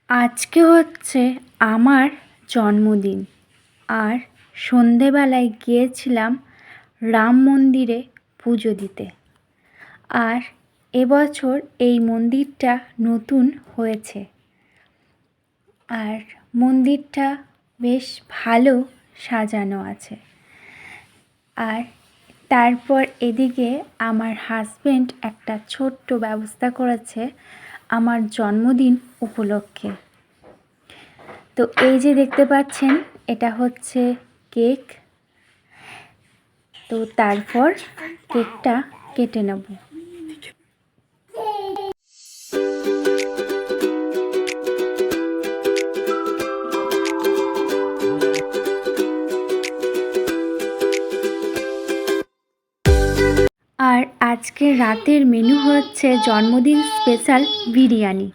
আজকে হচ্ছে আমার জন্মদিন, আর সন্ধেবেলায় গিয়েছিলাম রাম মন্দিরে পুজো দিতে। আর এবছর এই মন্দিরটা নতুন হয়েছে, আর মন্দিরটা বেশ ভালো সাজানো আছে। আর তারপর এদিকে আমার হাজবেন্ড একটা ছোট্ট ব্যবস্থা করেছে আমার জন্মদিন উপলক্ষে। তো এই যে দেখতে পাচ্ছেন, এটা হচ্ছে কেক। তো তারপর কেকটা কেটে নেব। আর আজকে রাতের মেনু হচ্ছে জন্মদিন স্পেশাল বিরিয়ানি।